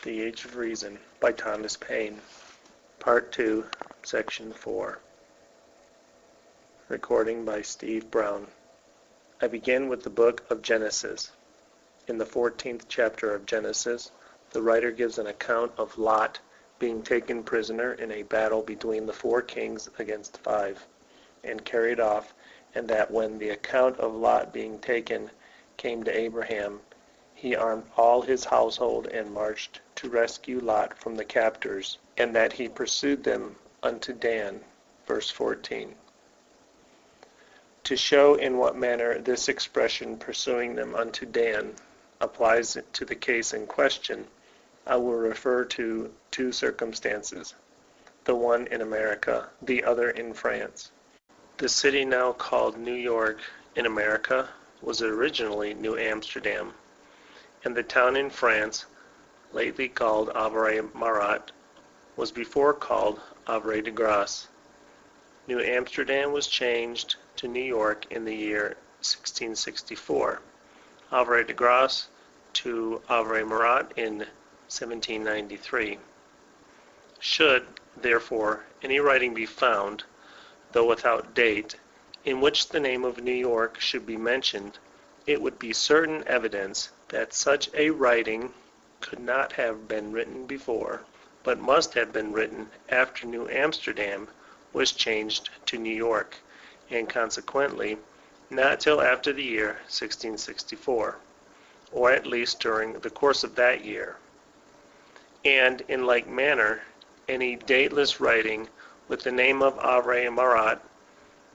The Age of Reason by Thomas Paine. Part 2, Section 4. Recording by Steve Brown. I begin with the book of Genesis. In the 14th chapter of Genesis, the writer gives an account of Lot being taken prisoner in a battle between the 4 kings against 5, and carried off, and that when the account of Lot being taken came to Abraham, he armed all his household and marched to rescue Lot from the captors, and that he pursued them unto Dan. Verse 14. To show in what manner this expression, pursuing them unto Dan, applies to the case in question, I will refer to 2 circumstances, the one in America, the other in France. The city now called New York in America was originally New Amsterdam, and the town in France, lately called Havre-Marat, was before called Havre de Grace. New Amsterdam was changed to New York in the year 1664, Havre de Grace to Havre-Marat in 1793. Should, therefore, any writing be found, though without date, in which the name of New York should be mentioned, it would be certain evidence that such a writing could not have been written before, but must have been written after New Amsterdam was changed to New York, and consequently not till after the year 1664, or at least during the course of that year. And in like manner, any dateless writing with the name of Havre-Marat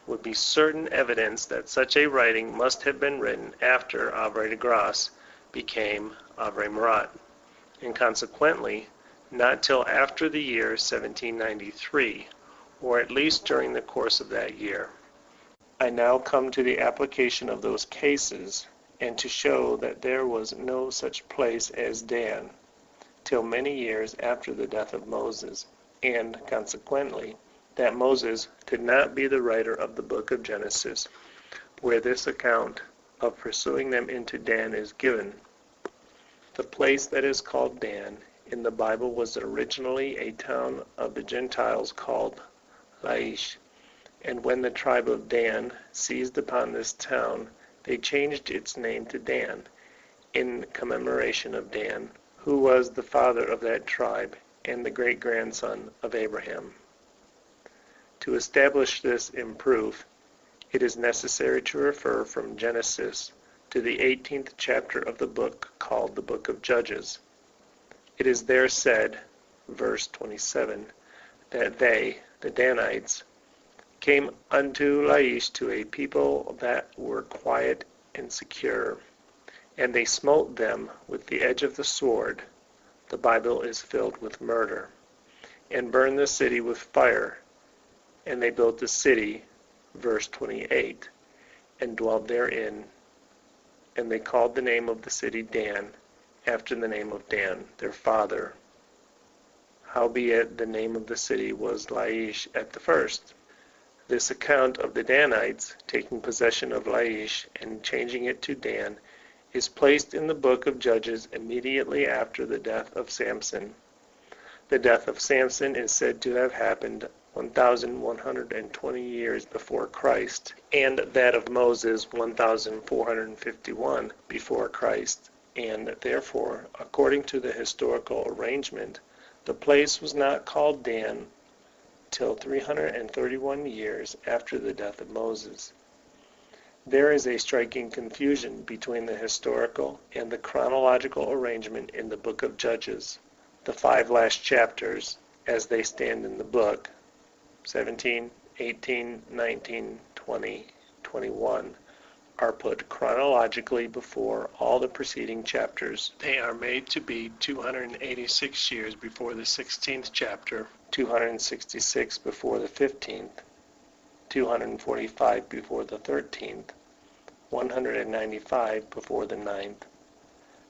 would be certain evidence that such a writing must have been written after Havre de Grace became Havre-Marat, and consequently not till after the year 1793, or at least during the course of that year. I now come to the application of those cases, and to show that there was no such place as Dan till many years after the death of Moses, and consequently that Moses could not be the writer of the book of Genesis, where this account of pursuing them into Dan is given. The place that is called Dan in the Bible was originally a town of the Gentiles called Laish, and when the tribe of Dan seized upon this town, they changed its name to Dan, in commemoration of Dan, who was the father of that tribe and the great-grandson of Abraham. To establish this in proof, it is necessary to refer from Genesis to the 18th chapter of the book called the Book of Judges. It is there said, verse 27, that they, the Danites, came unto Laish to a people that were quiet and secure, and they smote them with the edge of the sword. The Bible is filled with murder, and burned the city with fire. And they built the city, verse 28, and dwelled therein. And they called the name of the city Dan, after the name of Dan, their father. Howbeit the name of the city was Laish at the first. This account of the Danites taking possession of Laish and changing it to Dan is placed in the book of Judges immediately after the death of Samson. The death of Samson is said to have happened 1,120 years before Christ, and that of Moses 1,451 before Christ, and therefore, according to the historical arrangement, the place was not called Dan till 331 years after the death of Moses. There is a striking confusion between the historical and the chronological arrangement in the book of Judges. The 5 last chapters, as they stand in the book, 17, 18, 19, 20, 21, are put chronologically before all the preceding chapters. They are made to be 286 years before the 16th chapter, 266 before the 15th, 245 before the 13th, 195 before the 9th,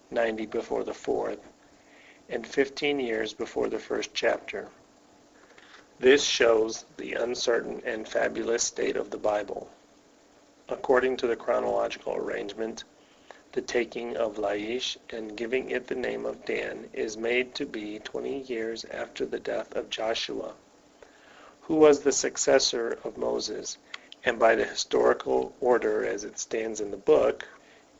90 before the 4th, and 15 years before the first chapter. This shows the uncertain and fabulous state of the Bible. According to the chronological arrangement, The taking of Laish and giving it the name of Dan is made to be 20 years after the death of Joshua, who was the successor of Moses, and by the historical order as it stands in the book,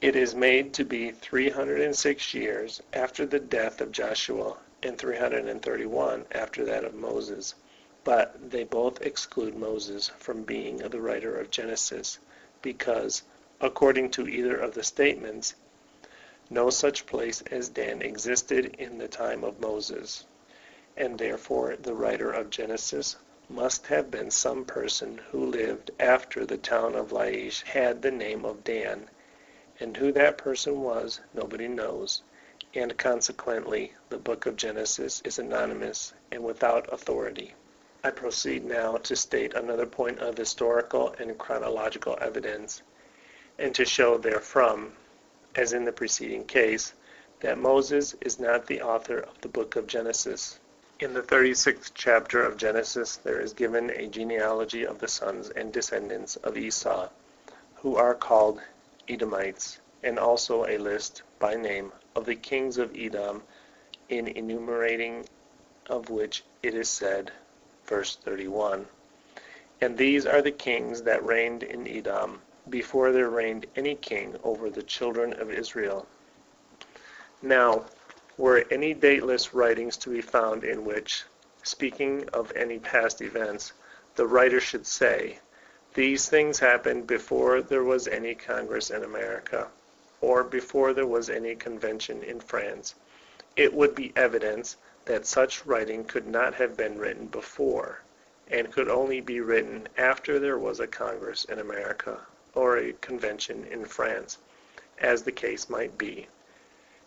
it is made to be 306 years after the death of Joshua and 331 after that of Moses. But they both exclude Moses from being the writer of Genesis, because, according to either of the statements, no such place as Dan existed in the time of Moses, and therefore the writer of Genesis must have been some person who lived after the town of Laish had the name of Dan, and who that person was, nobody knows, and consequently the book of Genesis is anonymous and without authority. I proceed now to state another point of historical and chronological evidence, and to show therefrom, as in the preceding case, that Moses is not the author of the book of Genesis. In the 36th chapter of Genesis, there is given a genealogy of the sons and descendants of Esau, who are called Edomites, and also a list by name of the kings of Edom, in enumerating of which it is said, verse 31, "And these are the kings that reigned in Edom, before there reigned any king over the children of Israel." Now, were any dateless writings to be found in which, speaking of any past events, the writer should say, "These things happened before there was any Congress in America, or before there was any convention in France," it would be evidence that such writing could not have been written before, and could only be written after there was a Congress in America, or a convention in France, as the case might be,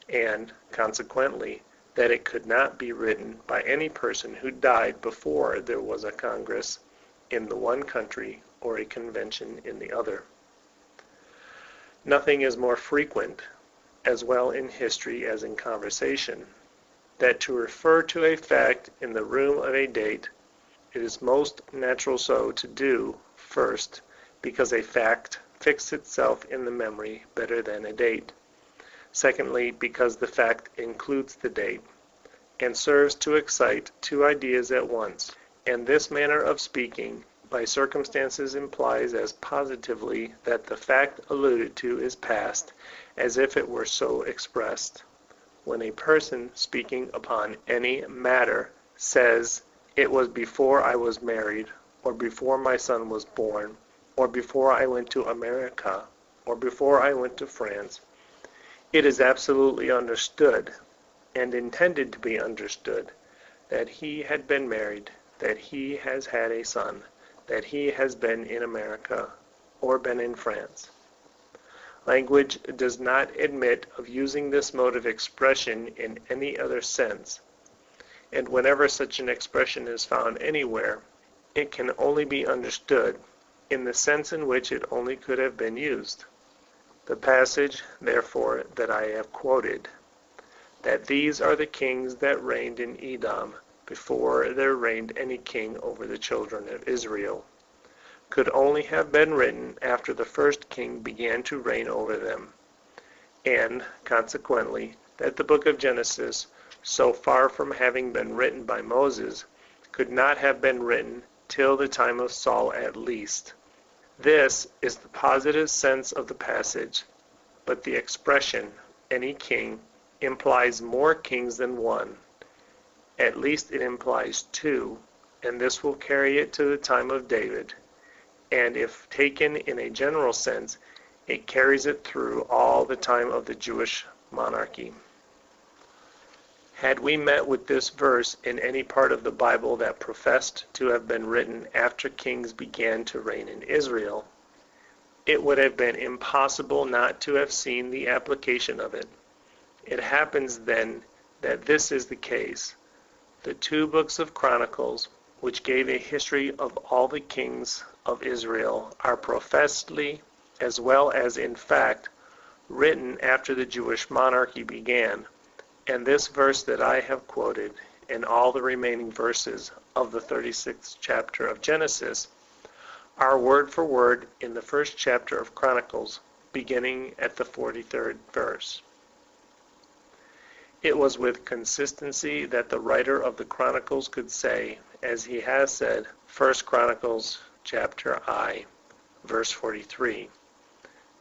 and, consequently, that it could not be written by any person who died before there was a Congress in the one country or a convention in the other. Nothing is more frequent, as well in history as in conversation, that to refer to a fact in the room of a date, it is most natural so to do, first, because a fact fixes itself in the memory better than a date; secondly, because the fact includes the date, and serves to excite two ideas at once, and this manner of speaking by circumstances implies as positively that the fact alluded to is past, as if it were so expressed. When a person, speaking upon any matter, says, "It was before I was married, or before my son was born, or before I went to America, or before I went to France," it is absolutely understood, and intended to be understood, that he had been married, that he has had a son, that he has been in America, or been in France. Language does not admit of using this mode of expression in any other sense, and whenever such an expression is found anywhere, it can only be understood in the sense in which it only could have been used. The passage, therefore, that I have quoted, that these are the kings that reigned in Edom before there reigned any king over the children of Israel, could only have been written after the first king began to reign over them, and, consequently, that the book of Genesis, so far from having been written by Moses, could not have been written till the time of Saul at least. This is the positive sense of the passage, but the expression, any king, implies more kings than one. At least it implies two, and this will carry it to the time of David, and if taken in a general sense, it carries it through all the time of the Jewish monarchy. Had we met with this verse in any part of the Bible that professed to have been written after kings began to reign in Israel, it would have been impossible not to have seen the application of it. It happens then that this is the case. The two books of Chronicles, which gave a history of all the kings of Israel, are professedly, as well as in fact, written after the Jewish monarchy began, and this verse that I have quoted, and all the remaining verses of the 36th chapter of Genesis, are word for word in the first chapter of Chronicles, beginning at the 43rd verse. It was with consistency that the writer of the Chronicles could say, as he has said, 1 Chronicles chapter I, verse 43,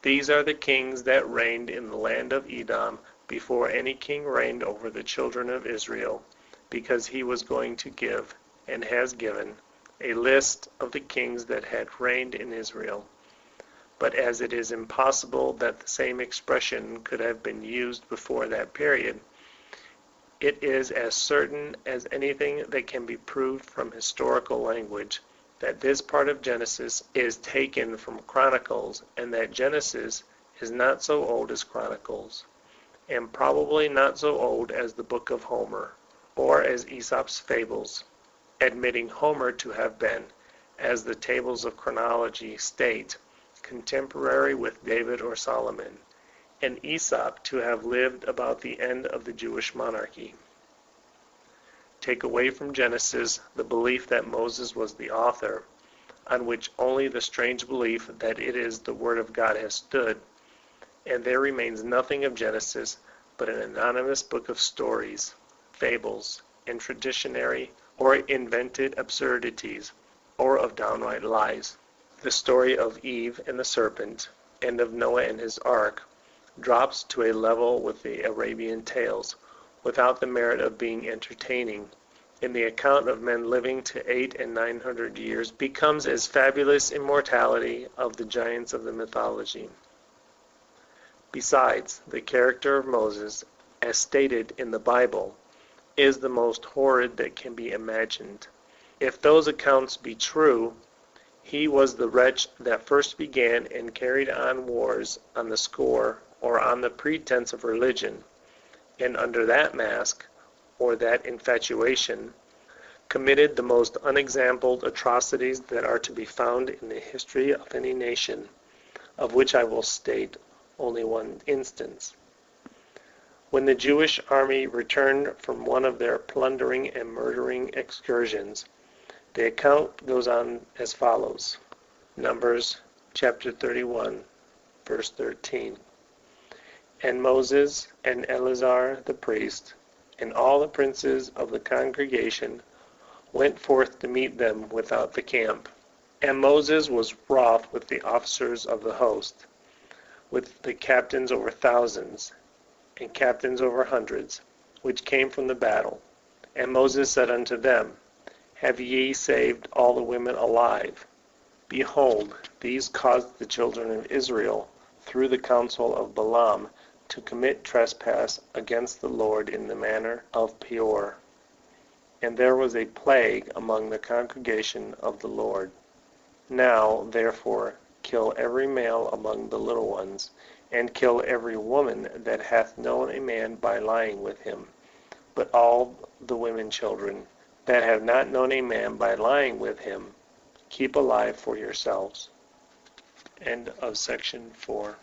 "These are the kings that reigned in the land of Edom before any king reigned over the children of Israel, because he was going to give, and has given, a list of the kings that had reigned in Israel. But as it is impossible that the same expression could have been used before that period, it is as certain as anything that can be proved from historical language that this part of Genesis is taken from Chronicles, and that Genesis is not so old as Chronicles, and probably not so old as the Book of Homer, or as Aesop's fables, admitting Homer to have been, as the tables of chronology state, contemporary with David or Solomon, and Aesop to have lived about the end of the Jewish monarchy. Take away from Genesis the belief that Moses was the author, on which only the strange belief that it is the Word of God has stood, and there remains nothing of Genesis but an anonymous book of stories, fables, and traditionary or invented absurdities, or of downright lies. The story of Eve and the serpent, and of Noah and his ark, drops to a level with the Arabian tales, without the merit of being entertaining, and the account of men living to 800 and 900 years becomes as fabulous immortality of the giants of the mythology. Besides, the character of Moses, as stated in the Bible, is the most horrid that can be imagined. If those accounts be true, he was the wretch that first began and carried on wars on the score or on the pretense of religion, and under that mask, or that infatuation, committed the most unexampled atrocities that are to be found in the history of any nation, of which I will state only one instance. When the Jewish army returned from one of their plundering and murdering excursions, the account goes on as follows. Numbers chapter 31, verse 13. And Moses and Eleazar the priest, and all the princes of the congregation, went forth to meet them without the camp. And Moses was wroth with the officers of the host, with the captains over thousands, and captains over hundreds, which came from the battle. And Moses said unto them, Have ye saved all the women alive? Behold, these caused the children of Israel, through the counsel of Balaam, to commit trespass against the Lord in the manner of Peor. And there was a plague among the congregation of the Lord. Now, therefore, kill every male among the little ones, and kill every woman that hath known a man by lying with him, but all the women children that have not known a man by lying with him, keep alive for yourselves. End of section 4.